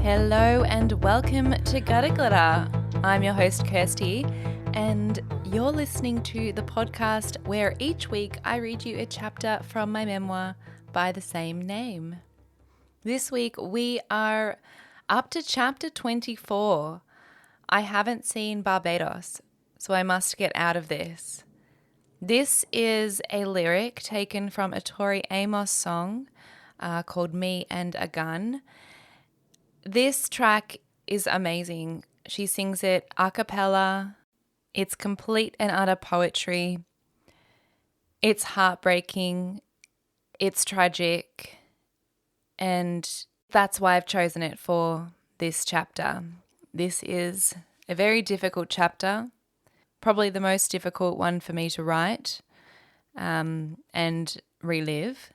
Hello and welcome to Gutter Glitter. I'm your host Kirsty and you're listening to the podcast where each week I read you a chapter from my memoir by the same name. This week we are up to chapter 24. I haven't seen Barbados, so I must get out of this. This is a lyric taken from a Tori Amos song called Me and a Gun. This track is amazing. She sings it a cappella. It's complete and utter poetry. It's heartbreaking. It's tragic. And that's why I've chosen it for this chapter. This is a very difficult chapter, probably the most difficult one for me to write and relive.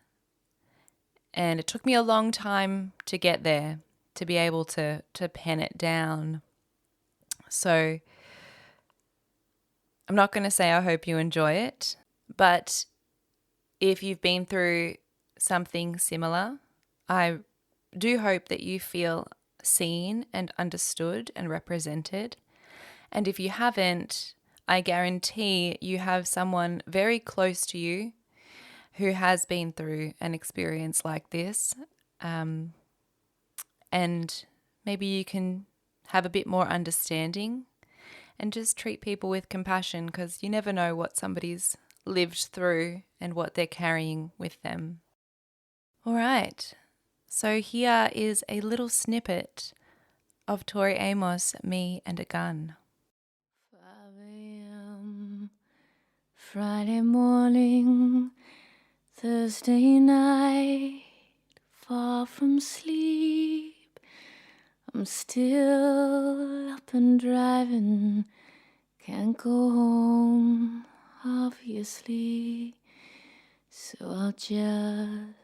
And it took me a long time to get there, to be able to pen it down. So I'm not going to say I hope you enjoy it, but if you've been through something similar, I do hope that you feel seen and understood and represented. And if you haven't, I guarantee you have someone very close to you who has been through an experience like this. And maybe you can have a bit more understanding and just treat people with compassion, because you never know what somebody's lived through and what they're carrying with them. All right, so here is a little snippet of Tori Amos, Me and a Gun. 5 a.m. Friday morning, Thursday night, far from sleep. I'm still up and driving, can't go home, obviously. So I'll just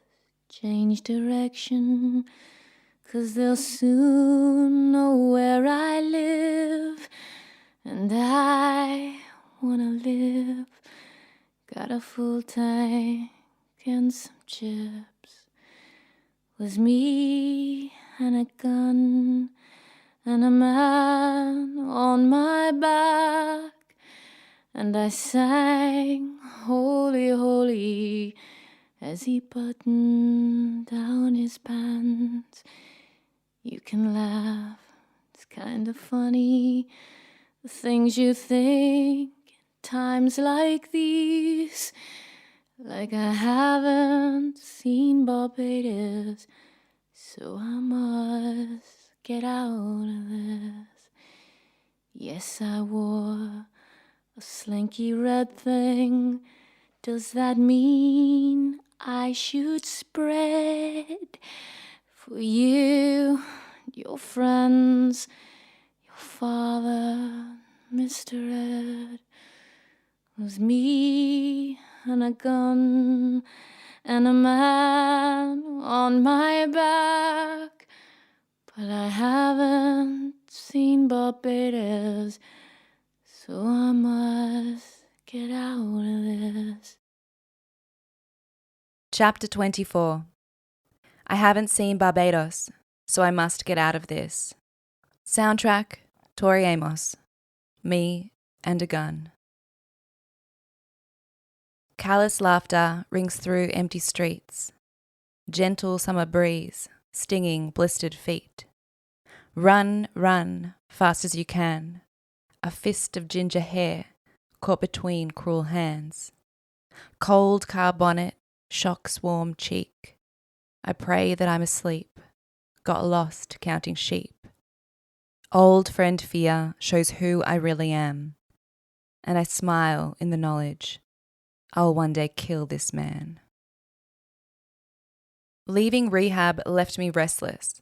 change direction, 'cause they'll soon know where I live. And I wanna live, got a full tank and some chips. Was me and a gun and a man on my back, and I sang holy, holy as he buttoned down his pants. You can laugh, it's kind of funny, the things you think in times like these. Like I haven't seen Barbados, so I must get out of this. Yes, I wore a slinky red thing. Does that mean I should spread for you, your friends, your father, Mr. Ed? Was me and a gun and a man on my back, but I haven't seen Barbados, so I must get out of this. Chapter 24. I haven't seen Barbados, so I must get out of this. Soundtrack, Tori Amos, Me and a Gun. Callous laughter rings through empty streets. Gentle summer breeze, stinging blistered feet. Run, run, fast as you can. A fist of ginger hair caught between cruel hands. Cold car bonnet, shocks warm cheek. I pray that I'm asleep, got lost counting sheep. Old friend fear shows who I really am, and I smile in the knowledge I'll one day kill this man. Leaving rehab left me restless.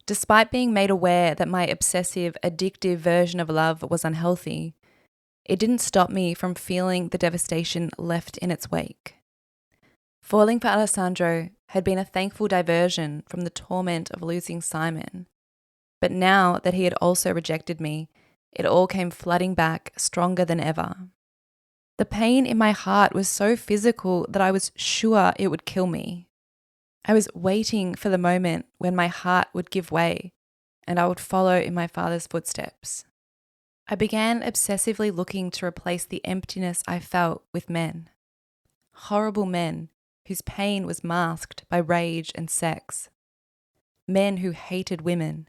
Despite being made aware that my obsessive, addictive version of love was unhealthy, it didn't stop me from feeling the devastation left in its wake. Falling for Alessandro had been a thankful diversion from the torment of losing Simon, but now that he had also rejected me, it all came flooding back stronger than ever. The pain in my heart was so physical that I was sure it would kill me. I was waiting for the moment when my heart would give way and I would follow in my father's footsteps. I began obsessively looking to replace the emptiness I felt with men. Horrible men whose pain was masked by rage and sex. Men who hated women.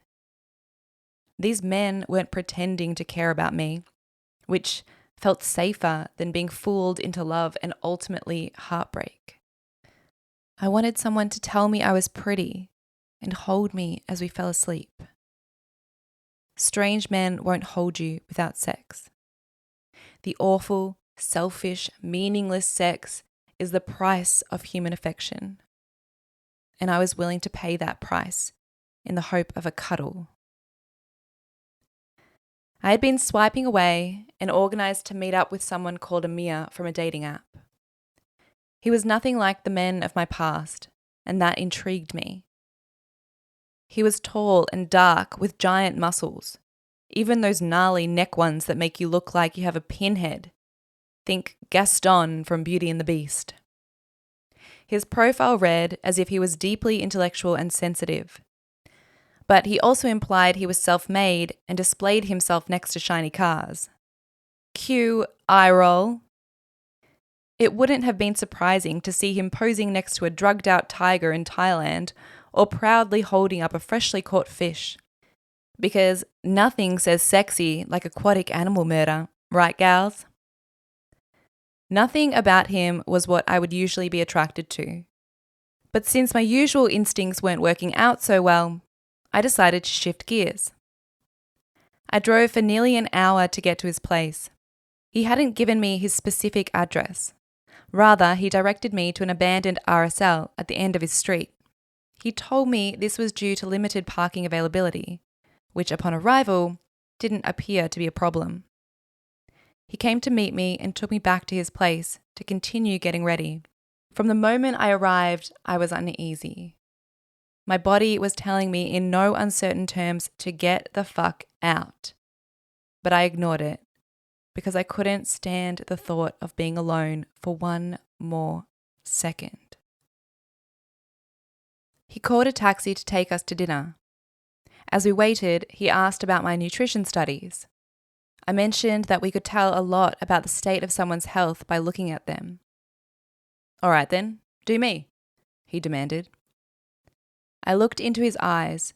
These men weren't pretending to care about me, which felt safer than being fooled into love and ultimately heartbreak. I wanted someone to tell me I was pretty and hold me as we fell asleep. Strange men won't hold you without sex. The awful, selfish, meaningless sex is the price of human affection. And I was willing to pay that price in the hope of a cuddle. I had been swiping away and organised to meet up with someone called Amir from a dating app. He was nothing like the men of my past, and that intrigued me. He was tall and dark with giant muscles, even those gnarly neck ones that make you look like you have a pinhead. Think Gaston from Beauty and the Beast. His profile read as if he was deeply intellectual and sensitive. But he also implied he was self-made and displayed himself next to shiny cars. Cue eye roll. It wouldn't have been surprising to see him posing next to a drugged-out tiger in Thailand or proudly holding up a freshly caught fish. Because nothing says sexy like aquatic animal murder, right, gals? Nothing about him was what I would usually be attracted to. But since my usual instincts weren't working out so well, I decided to shift gears. I drove for nearly an hour to get to his place. He hadn't given me his specific address. Rather, he directed me to an abandoned RSL at the end of his street. He told me this was due to limited parking availability, which upon arrival didn't appear to be a problem. He came to meet me and took me back to his place to continue getting ready. From the moment I arrived, I was uneasy. My body was telling me in no uncertain terms to get the fuck out. But I ignored it because I couldn't stand the thought of being alone for one more second. He called a taxi to take us to dinner. As we waited, he asked about my nutrition studies. I mentioned that we could tell a lot about the state of someone's health by looking at them. All right then, do me, he demanded. I looked into his eyes,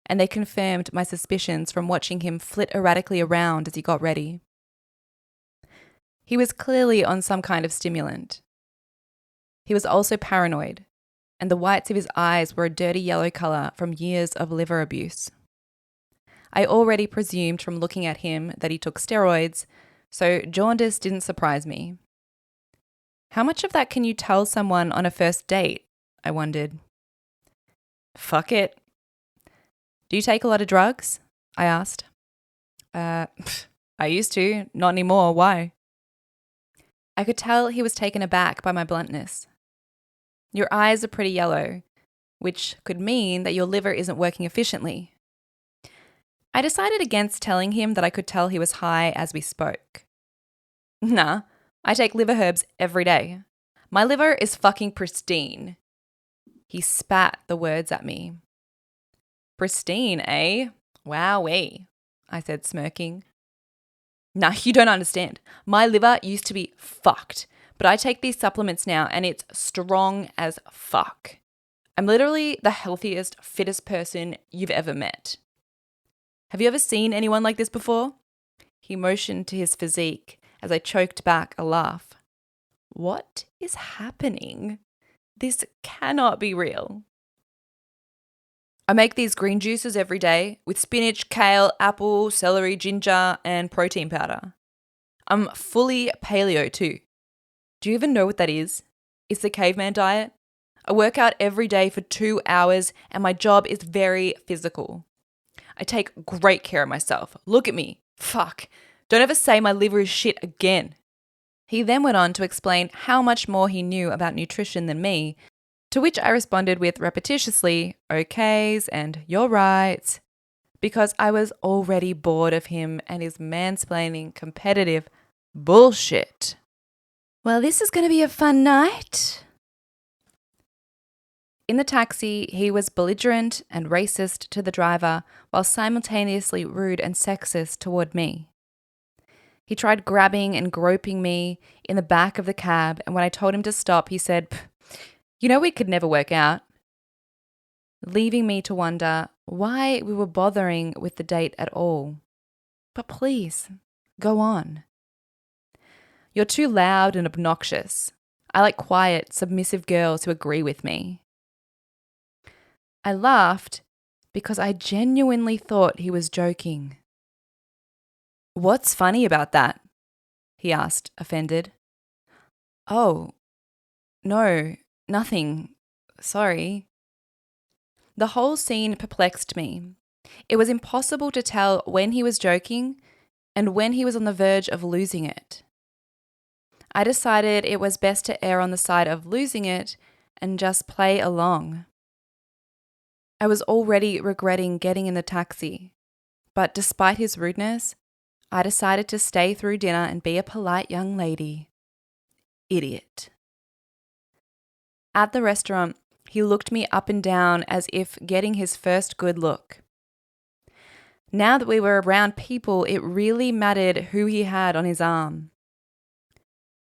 and they confirmed my suspicions from watching him flit erratically around as he got ready. He was clearly on some kind of stimulant. He was also paranoid, and the whites of his eyes were a dirty yellow colour from years of liver abuse. I already presumed from looking at him that he took steroids, so jaundice didn't surprise me. How much of that can you tell someone on a first date? I wondered. Fuck it. Do you take a lot of drugs? I asked. I used to, not anymore. Why? I could tell he was taken aback by my bluntness. Your eyes are pretty yellow, which could mean that your liver isn't working efficiently. I decided against telling him that I could tell he was high as we spoke. Nah, I take liver herbs every day. My liver is fucking pristine. He spat the words at me. Pristine, eh? Wowee, I said, smirking. Nah, you don't understand. My liver used to be fucked, but I take these supplements now and it's strong as fuck. I'm literally the healthiest, fittest person you've ever met. Have you ever seen anyone like this before? He motioned to his physique as I choked back a laugh. What is happening? This cannot be real. I make these green juices every day with spinach, kale, apple, celery, ginger, and protein powder. I'm fully paleo too. Do you even know what that is? It's the caveman diet. I work out every day for 2 hours and my job is very physical. I take great care of myself. Look at me. Fuck. Don't ever say my liver is shit again. He then went on to explain how much more he knew about nutrition than me, to which I responded with repetitiously, okays and you're right, because I was already bored of him and his mansplaining competitive bullshit. Well, this is going to be a fun night. In the taxi, he was belligerent and racist to the driver while simultaneously rude and sexist toward me. He tried grabbing and groping me in the back of the cab, and when I told him to stop, he said, "You know we could never work out," leaving me to wonder why we were bothering with the date at all. But please, go on. "You're too loud and obnoxious. I like quiet, submissive girls who agree with me." I laughed because I genuinely thought he was joking. "What's funny about that?" he asked, offended. "Oh, no, nothing. Sorry." The whole scene perplexed me. It was impossible to tell when he was joking and when he was on the verge of losing it. I decided it was best to err on the side of losing it and just play along. I was already regretting getting in the taxi, but despite his rudeness, I decided to stay through dinner and be a polite young lady. Idiot. At the restaurant, he looked me up and down as if getting his first good look. Now that we were around people, it really mattered who he had on his arm.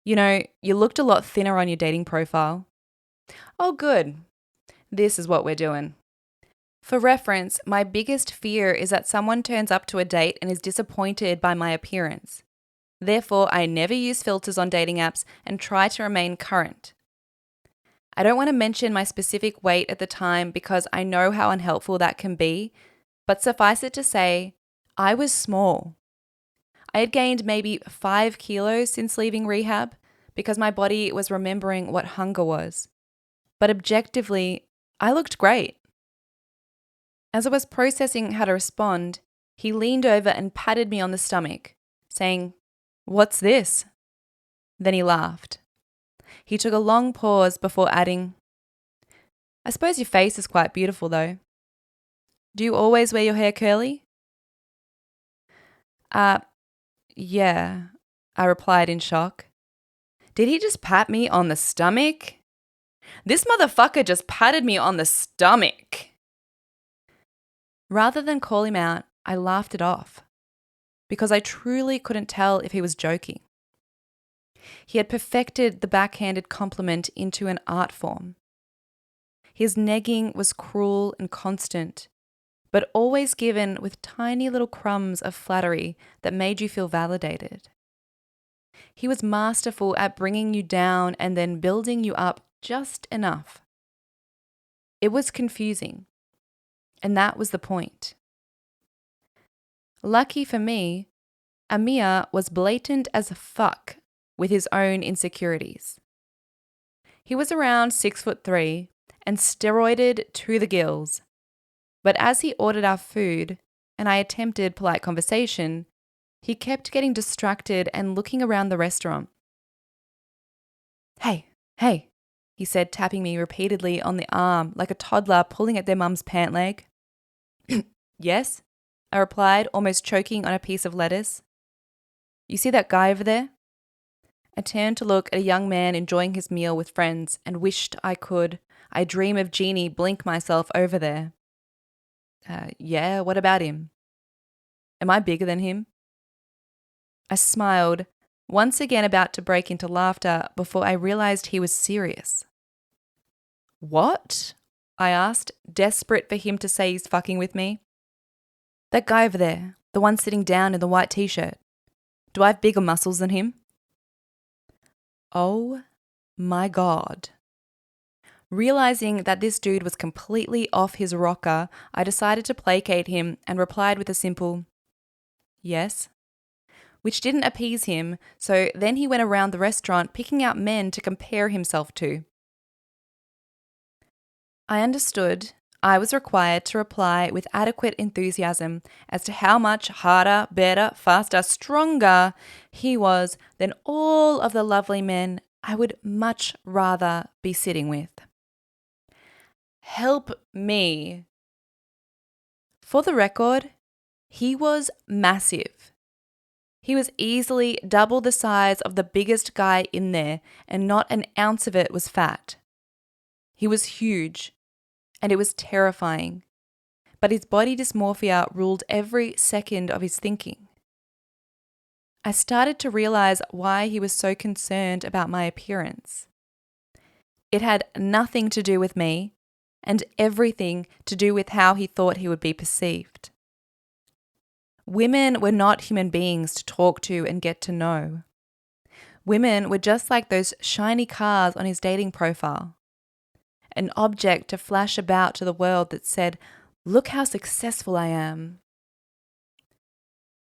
"You know, you looked a lot thinner on your dating profile." "Oh, good. This is what we're doing." For reference, my biggest fear is that someone turns up to a date and is disappointed by my appearance. Therefore, I never use filters on dating apps and try to remain current. I don't want to mention my specific weight at the time because I know how unhelpful that can be, but suffice it to say, I was small. I had gained maybe 5 kilos since leaving rehab because my body was remembering what hunger was. But objectively, I looked great. As I was processing how to respond, he leaned over and patted me on the stomach, saying, "What's this?" Then he laughed. He took a long pause before adding, "I suppose your face is quite beautiful though. Do you always wear your hair curly?" Yeah, I replied in shock. Did he just pat me on the stomach? This motherfucker just patted me on the stomach. Rather than call him out, I laughed it off because I truly couldn't tell if he was joking. He had perfected the backhanded compliment into an art form. His negging was cruel and constant, but always given with tiny little crumbs of flattery that made you feel validated. He was masterful at bringing you down and then building you up just enough. It was confusing, and that was the point. Lucky for me, Amir was blatant as fuck with his own insecurities. He was around 6'3" and steroided to the gills. But as he ordered our food and I attempted polite conversation, he kept getting distracted and looking around the restaurant. Hey, he said, tapping me repeatedly on the arm like a toddler pulling at their mum's pant leg. Yes, I replied, almost choking on a piece of lettuce. You see that guy over there? I turned to look at a young man enjoying his meal with friends and wished I could. I dream of Jeannie blink myself over there. Yeah, what about him? Am I bigger than him? I smiled, once again about to break into laughter before I realized he was serious. What? I asked, desperate for him to say he's fucking with me. That guy over there, the one sitting down in the white t-shirt. Do I have bigger muscles than him? Oh my God. Realizing that this dude was completely off his rocker, I decided to placate him and replied with a simple, yes, which didn't appease him, so then he went around the restaurant picking out men to compare himself to. I understood I was required to reply with adequate enthusiasm as to how much harder, better, faster, stronger he was than all of the lovely men I would much rather be sitting with. Help me. For the record, he was massive. He was easily double the size of the biggest guy in there, and not an ounce of it was fat. He was huge, and it was terrifying. But his body dysmorphia ruled every second of his thinking. I started to realize why he was so concerned about my appearance. It had nothing to do with me and everything to do with how he thought he would be perceived. Women were not human beings to talk to and get to know. Women were just like those shiny cars on his dating profile. An object to flash about to the world that said, "Look how successful I am."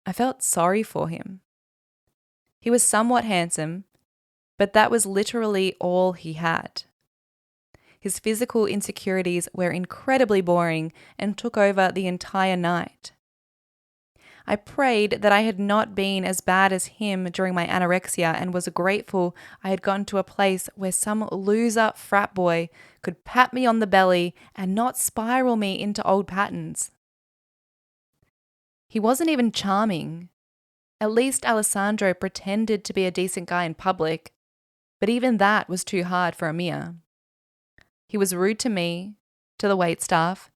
I felt sorry for him. He was somewhat handsome, but that was literally all he had. His physical insecurities were incredibly boring and took over the entire night. I prayed that I had not been as bad as him during my anorexia and was grateful I had gotten to a place where some loser frat boy could pat me on the belly and not spiral me into old patterns. He wasn't even charming. At least Alessandro pretended to be a decent guy in public, but even that was too hard for Amir. He was rude to me, to the waitstaff,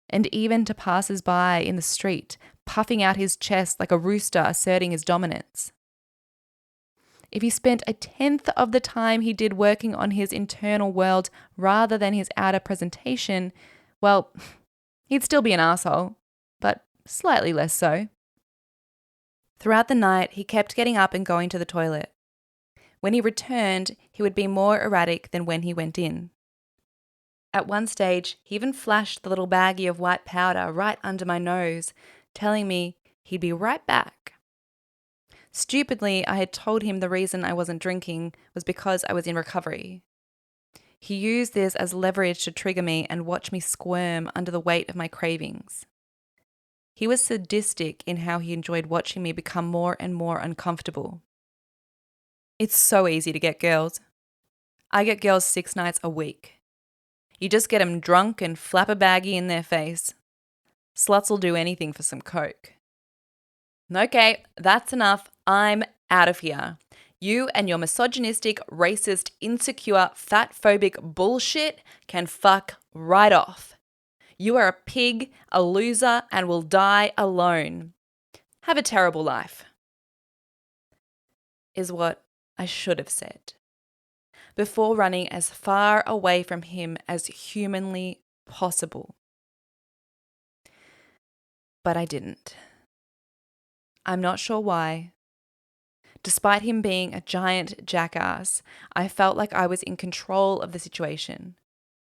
and even to passers-by in the street, puffing out his chest like a rooster asserting his dominance. If he spent a tenth of the time he did working on his internal world rather than his outer presentation, well, he'd still be an asshole, but slightly less so. Throughout the night, he kept getting up and going to the toilet. When he returned, he would be more erratic than when he went in. At one stage, he even flashed the little baggie of white powder right under my nose, telling me he'd be right back. Stupidly, I had told him the reason I wasn't drinking was because I was in recovery. He used this as leverage to trigger me and watch me squirm under the weight of my cravings. He was sadistic in how he enjoyed watching me become more and more uncomfortable. It's so easy to get girls. I get girls 6 nights a week. You just get them drunk and flap a baggie in their face. Sluts will do anything for some coke. Okay, that's enough. I'm out of here. You and your misogynistic, racist, insecure, fat-phobic bullshit can fuck right off. You are a pig, a loser, and will die alone. Have a terrible life. Is what I should have said, before running as far away from him as humanly possible. But I didn't. I'm not sure why. Despite him being a giant jackass, I felt like I was in control of the situation.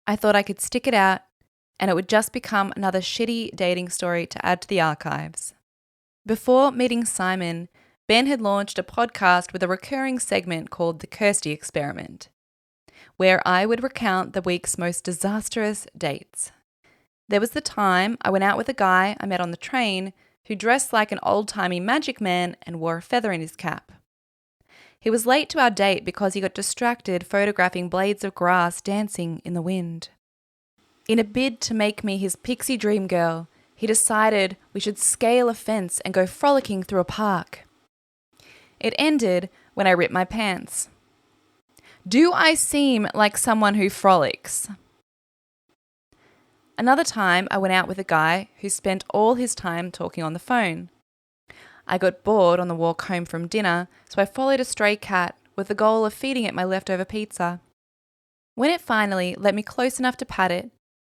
I thought I could stick it out, and it would just become another shitty dating story to add to the archives. Before meeting Simon, Ben had launched a podcast with a recurring segment called The Kirsty Experiment, where I would recount the week's most disastrous dates. There was the time I went out with a guy I met on the train who dressed like an old-timey magic man and wore a feather in his cap. He was late to our date because he got distracted photographing blades of grass dancing in the wind. In a bid to make me his pixie dream girl, he decided we should scale a fence and go frolicking through a park. It ended when I ripped my pants. Do I seem like someone who frolics? Another time, I went out with a guy who spent all his time talking on the phone. I got bored on the walk home from dinner, so I followed a stray cat with the goal of feeding it my leftover pizza. When it finally let me close enough to pat it,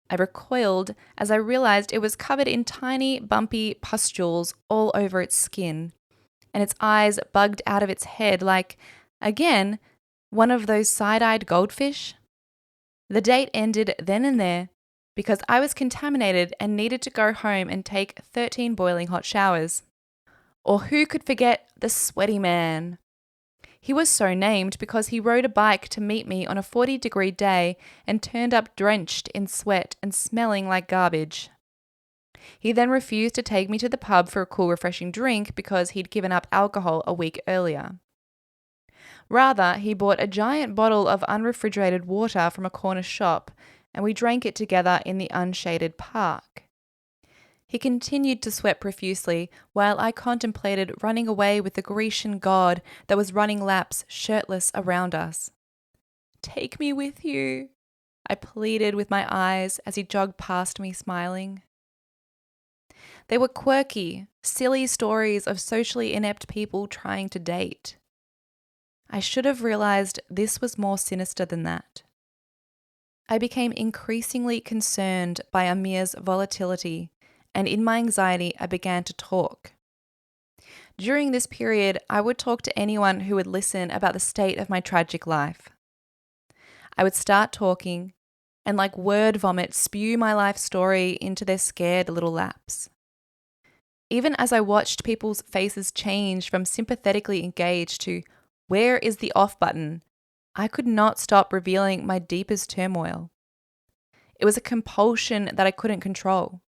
I recoiled as I realized it was covered in tiny, bumpy pustules all over its skin, and its eyes bugged out of its head like, again, one of those side-eyed goldfish. The date ended then and there because I was contaminated and needed to go home and take 13 boiling hot showers. Or who could forget the sweaty man? He was so named because he rode a bike to meet me on a 40-degree day and turned up drenched in sweat and smelling like garbage. He then refused to take me to the pub for a cool, refreshing drink because he'd given up alcohol a week earlier. Rather, he bought a giant bottle of unrefrigerated water from a corner shop, and we drank it together in the unshaded park. He continued to sweat profusely while I contemplated running away with the Grecian god that was running laps shirtless around us. Take me with you. I pleaded with my eyes as he jogged past me smiling. They were quirky, silly stories of socially inept people trying to date. I should have realized this was more sinister than that. I became increasingly concerned by Amir's volatility, and in my anxiety, I began to talk. During this period, I would talk to anyone who would listen about the state of my tragic life. I would start talking and, like word vomit, spew my life story into their scared little laps. Even as I watched people's faces change from sympathetically engaged to "where is the off button?" I could not stop revealing my deepest turmoil. It was a compulsion that I couldn't control.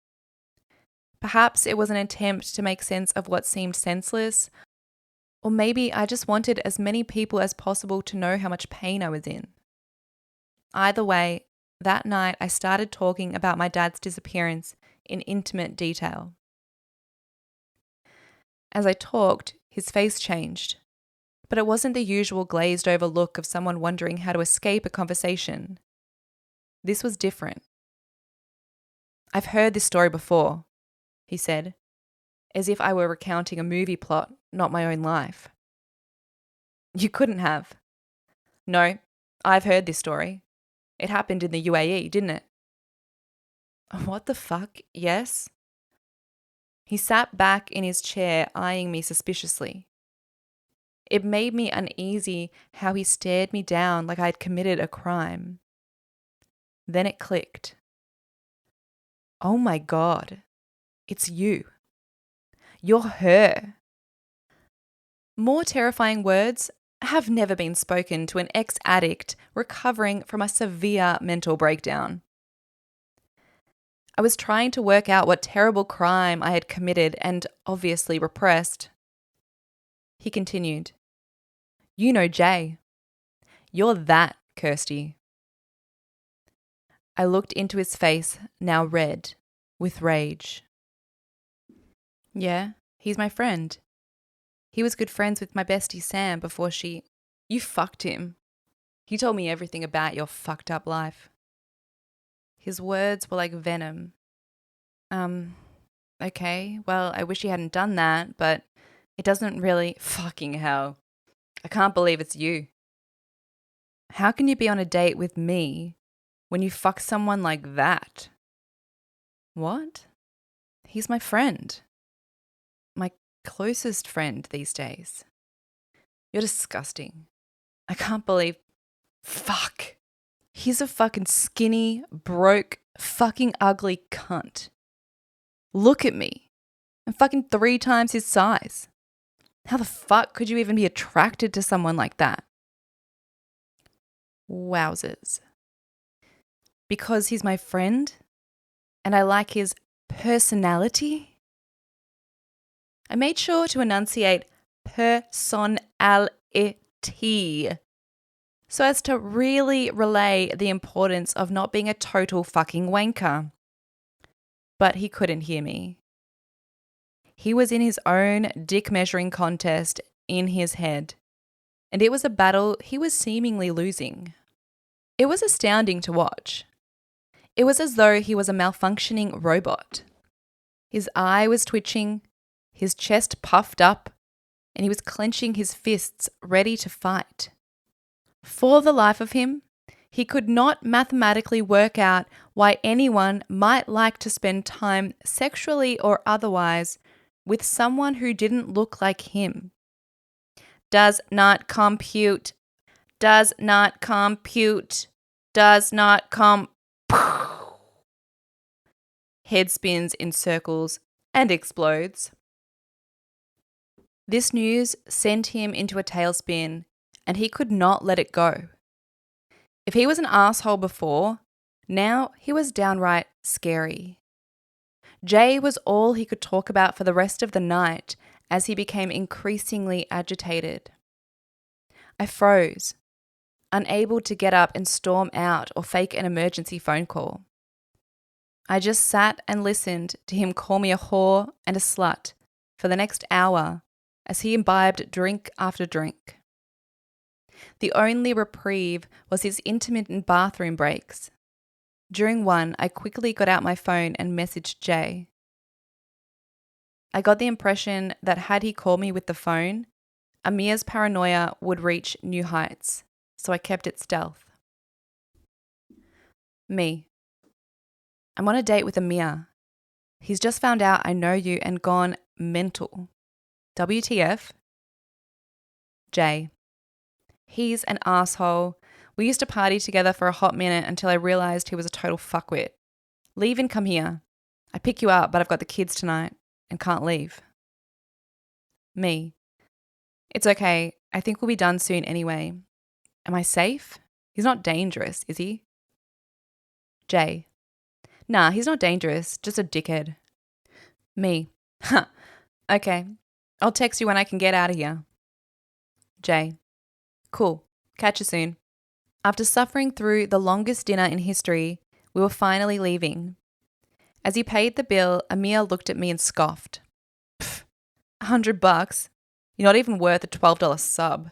Perhaps it was an attempt to make sense of what seemed senseless, or maybe I just wanted as many people as possible to know how much pain I was in. Either way, that night I started talking about my dad's disappearance in intimate detail. As I talked, his face changed, but it wasn't the usual glazed over look of someone wondering how to escape a conversation. This was different. "I've heard this story before," he said, as if I were recounting a movie plot, not my own life. "You couldn't have." "No, I've heard this story. It happened in the UAE, didn't it?" "What the fuck? Yes?" He sat back in his chair, eyeing me suspiciously. It made me uneasy how he stared me down like I had committed a crime. Then it clicked. "Oh my God, it's you. You're her." More terrifying words have never been spoken to an ex-addict recovering from a severe mental breakdown. I was trying to work out what terrible crime I had committed and obviously repressed. He continued, "You know Jay. You're that, Kirsty." I looked into his face, now red, with rage. "Yeah, he's my friend. He was good friends with my bestie Sam before she... You fucked him. He told me everything about your fucked up life." His words were like venom. Okay, well, I wish he hadn't done that, but it doesn't really... Fucking hell. I can't believe it's you. How can you be on a date with me when you fuck someone like that?" "What? He's my friend. My closest friend these days." "You're disgusting. I can't believe... Fuck. He's a fucking skinny, broke, fucking ugly cunt. Look at me. I'm fucking 3 times his size. How the fuck could you even be attracted to someone like that?" Wowzers. Because he's my friend and I like his personality? I made sure to enunciate personality so as to really relay the importance of not being a total fucking wanker. But he couldn't hear me. He was in his own dick measuring contest in his head, and it was a battle he was seemingly losing. It was astounding to watch. It was as though he was a malfunctioning robot. His eye was twitching, his chest puffed up, and he was clenching his fists, ready to fight. For the life of him, he could not mathematically work out why anyone might like to spend time, sexually or otherwise, with someone who didn't look like him. Does not compute. Does not compute. Does not Head spins in circles and explodes. This news sent him into a tailspin, and he could not let it go. If he was an asshole before, now he was downright scary. Jay was all he could talk about for the rest of the night as he became increasingly agitated. I froze, unable to get up and storm out or fake an emergency phone call. I just sat and listened to him call me a whore and a slut for the next hour as he imbibed drink after drink. The only reprieve was his intermittent bathroom breaks, During one, I quickly got out my phone and messaged Jay. I got the impression that had he called me with the phone, Amir's paranoia would reach new heights, so I kept it stealth. Me. I'm on a date with Amir. He's just found out I know you and gone mental. WTF? Jay. He's an asshole. We used to party together for a hot minute until I realised he was a total fuckwit. Leave and come here. I pick you up, but I've got the kids tonight and can't leave. Me. It's okay. I think we'll be done soon anyway. Am I safe? He's not dangerous, is he? Jay. Nah, he's not dangerous. Just a dickhead. Me. Huh. Okay. I'll text you when I can get out of here. Jay. Cool. Catch you soon. After suffering through the longest dinner in history, we were finally leaving. As he paid the bill, Amir looked at me and scoffed. Pfft, $100? You're not even worth a $12 sub.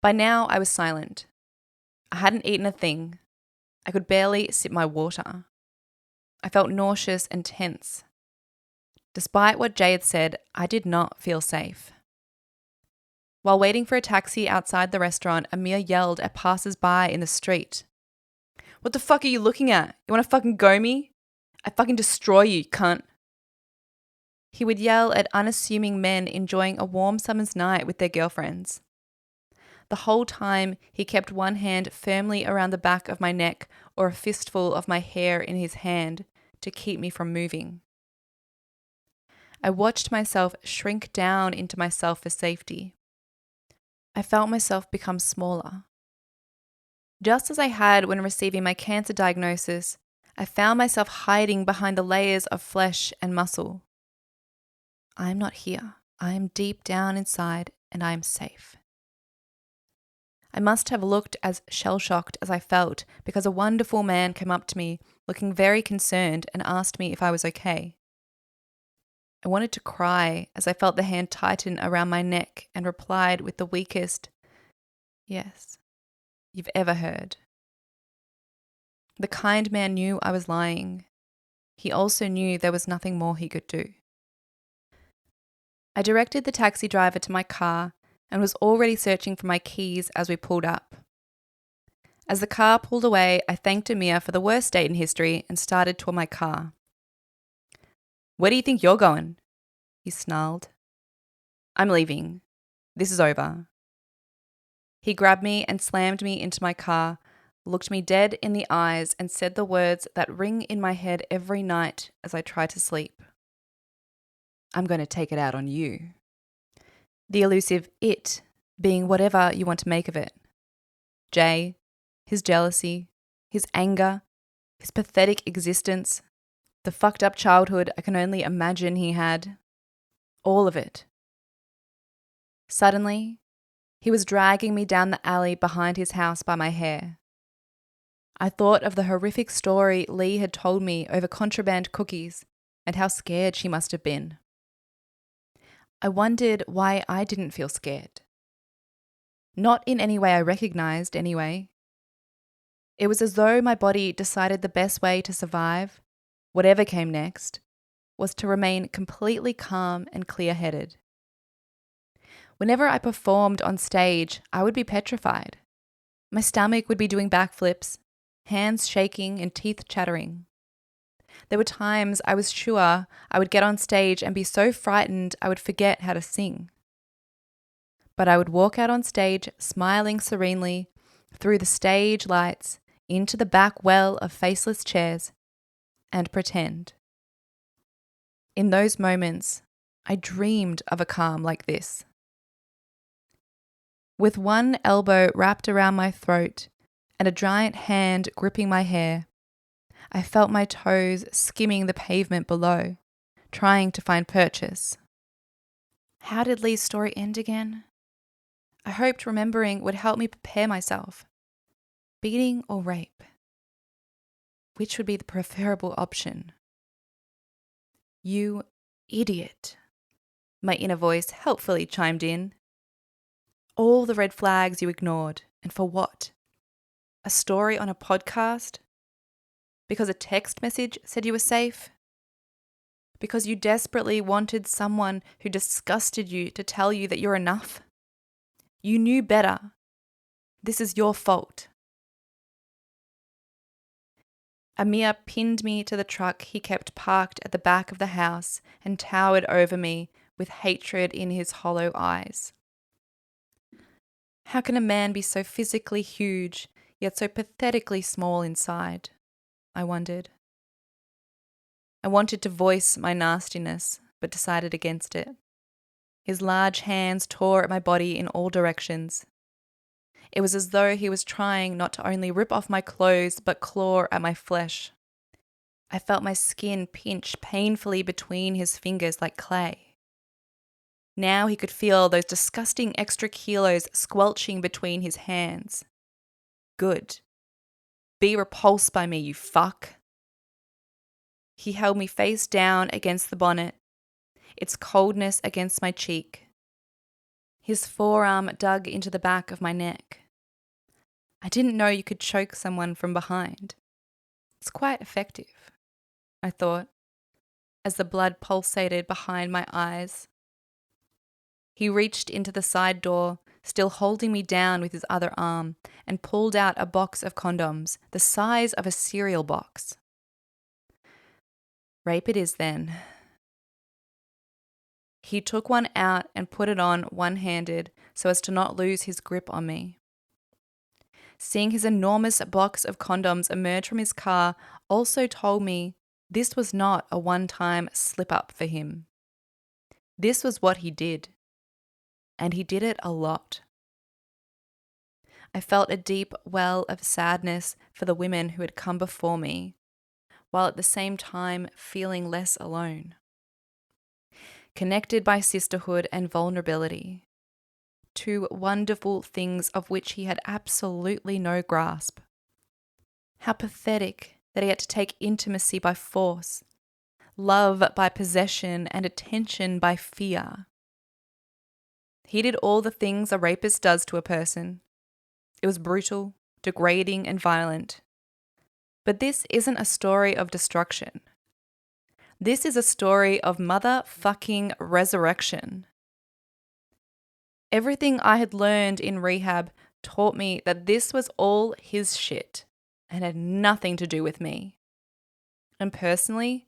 By now, I was silent. I hadn't eaten a thing. I could barely sip my water. I felt nauseous and tense. Despite what Jay had said, I did not feel safe. While waiting for a taxi outside the restaurant, Amir yelled at passers-by in the street. What the fuck are you looking at? You want to fucking go me? I fucking destroy you, cunt. He would yell at unassuming men enjoying a warm summer's night with their girlfriends. The whole time, he kept one hand firmly around the back of my neck or a fistful of my hair in his hand to keep me from moving. I watched myself shrink down into myself for safety. I felt myself become smaller. Just as I had when receiving my cancer diagnosis, I found myself hiding behind the layers of flesh and muscle. I am not here. I am deep down inside and I am safe. I must have looked as shell-shocked as I felt because a wonderful man came up to me looking very concerned and asked me if I was okay. I wanted to cry as I felt the hand tighten around my neck and replied with the weakest, "Yes, you've ever heard." The kind man knew I was lying. He also knew there was nothing more he could do. I directed the taxi driver to my car and was already searching for my keys as we pulled up. As the car pulled away, I thanked Amir for the worst date in history and started toward my car. "Where do you think you're going?" he snarled. "I'm leaving. This is over." He grabbed me and slammed me into my car, looked me dead in the eyes and said the words that ring in my head every night as I try to sleep. "I'm going to take it out on you." The elusive it being whatever you want to make of it. Jay, his jealousy, his anger, his pathetic existence, the fucked up childhood I can only imagine he had. All of it. Suddenly, he was dragging me down the alley behind his house by my hair. I thought of the horrific story Lee had told me over contraband cookies and how scared she must have been. I wondered why I didn't feel scared. Not in any way I recognized, anyway. It was as though my body decided the best way to survive, whatever came next, was to remain completely calm and clear-headed. Whenever I performed on stage, I would be petrified. My stomach would be doing backflips, hands shaking and teeth chattering. There were times I was sure I would get on stage and be so frightened I would forget how to sing. But I would walk out on stage smiling serenely through the stage lights into the back well of faceless chairs and pretend. In those moments, I dreamed of a calm like this. With one elbow wrapped around my throat and a giant hand gripping my hair, I felt my toes skimming the pavement below, trying to find purchase. How did Lee's story end again? I hoped remembering would help me prepare myself. Beating or rape? Which would be the preferable option? "You idiot," my inner voice helpfully chimed in. "All the red flags you ignored, and for what? A story on a podcast? Because a text message said you were safe? Because you desperately wanted someone who disgusted you to tell you that you're enough? You knew better. This is your fault. Amir pinned me to the truck he kept parked at the back of the house and towered over me with hatred in his hollow eyes. How can a man be so physically huge, yet so pathetically small inside? I wondered. I wanted to voice my nastiness, but decided against it. His large hands tore at my body in all directions. It was as though he was trying not to only rip off my clothes, but claw at my flesh. I felt my skin pinch painfully between his fingers like clay. Now he could feel those disgusting extra kilos squelching between his hands. Good. Be repulsed by me, you fuck. He held me face down against the bonnet, its coldness against my cheek. His forearm dug into the back of my neck. I didn't know you could choke someone from behind. It's quite effective, I thought, as the blood pulsated behind my eyes. He reached into the side door, still holding me down with his other arm, and pulled out a box of condoms, the size of a cereal box. Rape it is then. He took one out and put it on one-handed so as to not lose his grip on me. Seeing his enormous box of condoms emerge from his car also told me this was not a one-time slip-up for him. This was what he did. And he did it a lot. I felt a deep well of sadness for the women who had come before me, while at the same time feeling less alone. Connected by sisterhood and vulnerability, two wonderful things of which he had absolutely no grasp. How pathetic that he had to take intimacy by force, love by possession, and attention by fear. He did all the things a rapist does to a person. It was brutal, degrading, and violent. But this isn't a story of destruction. This is a story of motherfucking resurrection. Everything I had learned in rehab taught me that this was all his shit and had nothing to do with me. And personally,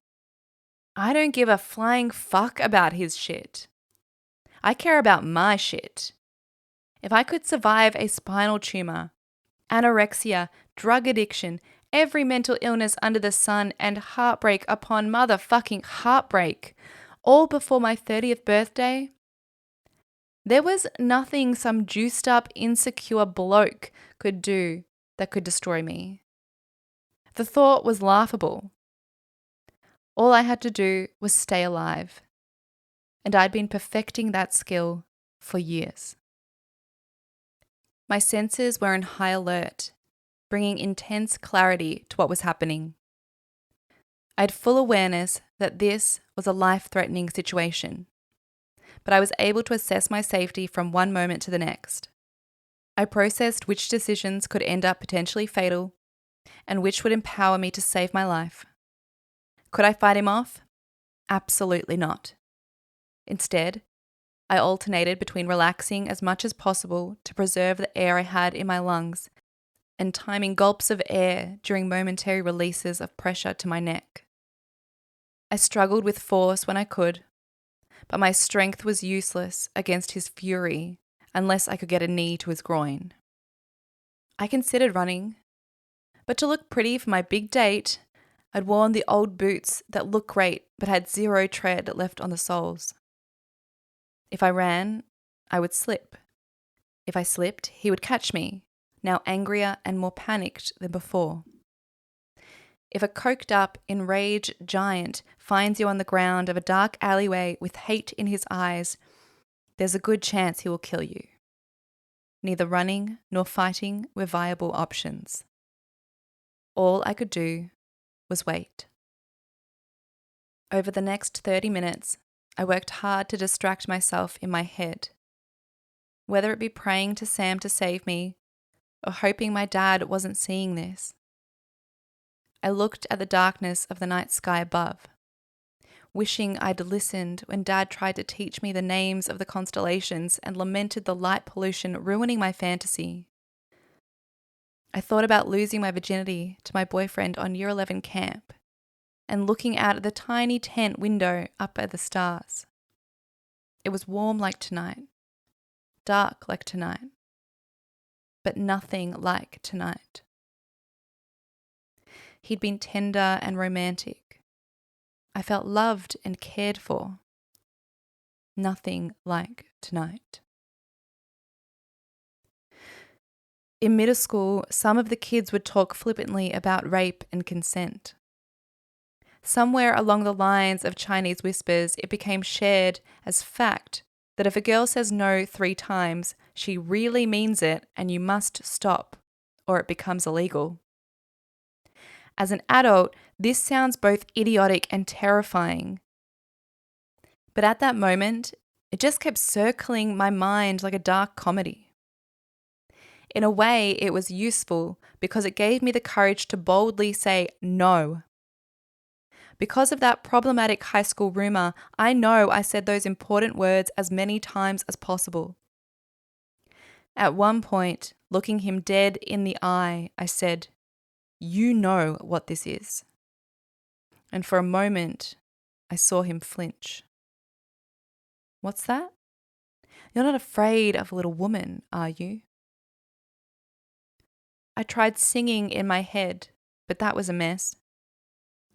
I don't give a flying fuck about his shit. I care about my shit. If I could survive a spinal tumor, anorexia, drug addiction, every mental illness under the sun, and heartbreak upon motherfucking heartbreak, all before my 30th birthday, there was nothing some juiced up, insecure bloke could do that could destroy me. The thought was laughable. All I had to do was stay alive. And I'd been perfecting that skill for years. My senses were in high alert, bringing intense clarity to what was happening. I had full awareness that this was a life-threatening situation, but I was able to assess my safety from one moment to the next. I processed which decisions could end up potentially fatal and which would empower me to save my life. Could I fight him off? Absolutely not. Instead, I alternated between relaxing as much as possible to preserve the air I had in my lungs and timing gulps of air during momentary releases of pressure to my neck. I struggled with force when I could, but my strength was useless against his fury unless I could get a knee to his groin. I considered running, but to look pretty for my big date, I'd worn the old boots that looked great but had zero tread left on the soles. If I ran, I would slip. If I slipped, he would catch me, now angrier and more panicked than before. If a coked up, enraged giant finds you on the ground of a dark alleyway with hate in his eyes, there's a good chance he will kill you. Neither running nor fighting were viable options. All I could do was wait. Over the next 30 minutes, I worked hard to distract myself in my head. Whether it be praying to Sam to save me, or hoping my dad wasn't seeing this. I looked at the darkness of the night sky above, wishing I'd listened when Dad tried to teach me the names of the constellations and lamented the light pollution ruining my fantasy. I thought about losing my virginity to my boyfriend on Year 11 camp and looking out at the tiny tent window up at the stars. It was warm like tonight, dark like tonight, but nothing like tonight. He'd been tender and romantic. I felt loved and cared for. Nothing like tonight. In middle school, some of the kids would talk flippantly about rape and consent. Somewhere along the lines of Chinese whispers, it became shared as fact that if a girl says no 3 times, she really means it and you must stop, or it becomes illegal. As an adult, this sounds both idiotic and terrifying. But at that moment, it just kept circling my mind like a dark comedy. In a way, it was useful because it gave me the courage to boldly say no. Because of that problematic high school rumor, I know I said those important words as many times as possible. At one point, looking him dead in the eye, I said, "You know what this is." And for a moment, I saw him flinch. "What's that? You're not afraid of a little woman, are you?" I tried singing in my head, but that was a mess.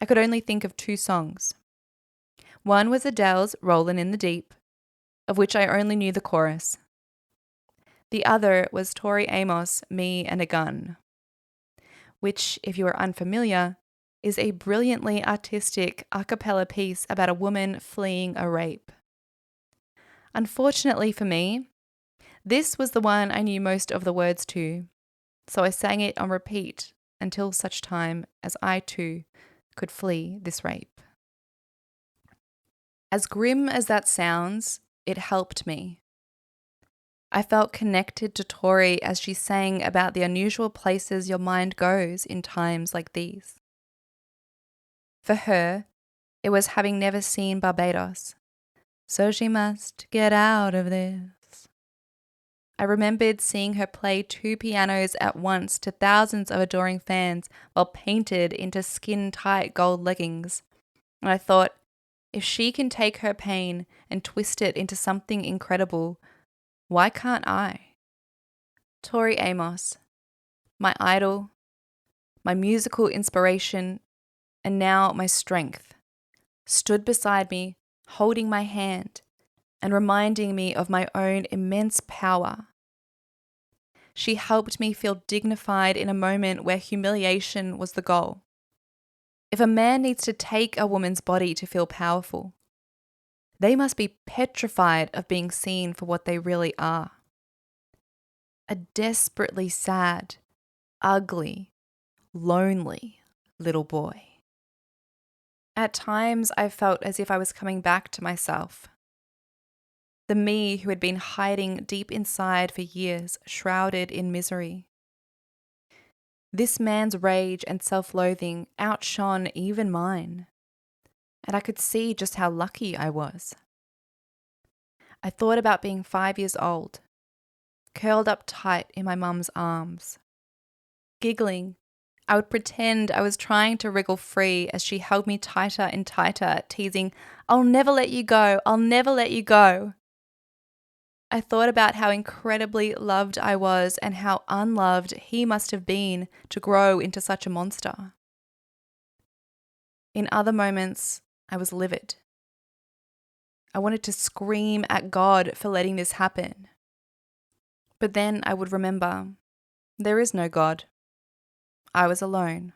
I could only think of 2 songs. One was Adele's Rollin' in the Deep, of which I only knew the chorus. The other was Tori Amos' Me and a Gun, which, if you are unfamiliar, is a brilliantly artistic a cappella piece about a woman fleeing a rape. Unfortunately for me, this was the one I knew most of the words to, so I sang it on repeat until such time as I too could flee this rape. As grim as that sounds, it helped me. I felt connected to Tori as she sang about the unusual places your mind goes in times like these. For her, it was having never seen Barbados, so she must get out of this. I remembered seeing her play 2 pianos at once to thousands of adoring fans while painted into skin-tight gold leggings. And I thought, if she can take her pain and twist it into something incredible, why can't I? Tori Amos, my idol, my musical inspiration, and now my strength, stood beside me, holding my hand and reminding me of my own immense power. She helped me feel dignified in a moment where humiliation was the goal. If a man needs to take a woman's body to feel powerful, they must be petrified of being seen for what they really are. A desperately sad, ugly, lonely little boy. At times, I felt as if I was coming back to myself. The me who had been hiding deep inside for years, shrouded in misery. This man's rage and self-loathing outshone even mine, and I could see just how lucky I was. I thought about being 5 years old, curled up tight in my mum's arms. Giggling, I would pretend I was trying to wriggle free as she held me tighter and tighter, teasing, "I'll never let you go, I'll never let you go." I thought about how incredibly loved I was and how unloved he must have been to grow into such a monster. In other moments, I was livid. I wanted to scream at God for letting this happen. But then I would remember, there is no God. I was alone.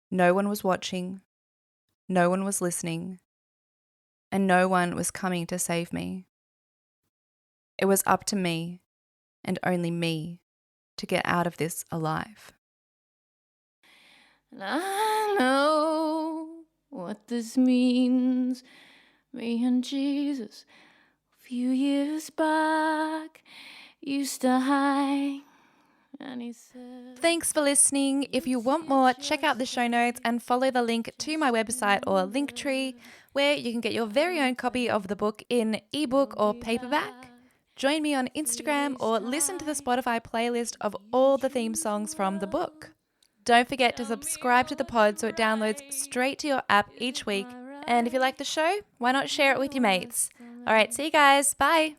No one was watching. No one was listening. And no one was coming to save me. It was up to me, and only me, to get out of this alive. And I know what this means. Me and Jesus, a few years back, used to hang And he said, Thanks for listening. If you want more, check out the show notes and follow the link to my website or Linktree, where you can get your very own copy of the book in eBook or paperback. Join me on Instagram or listen to the Spotify playlist of all the theme songs from the book. Don't forget to subscribe to the pod so it downloads straight to your app each week. And if you like the show, why not share it with your mates? All right, see you guys. Bye.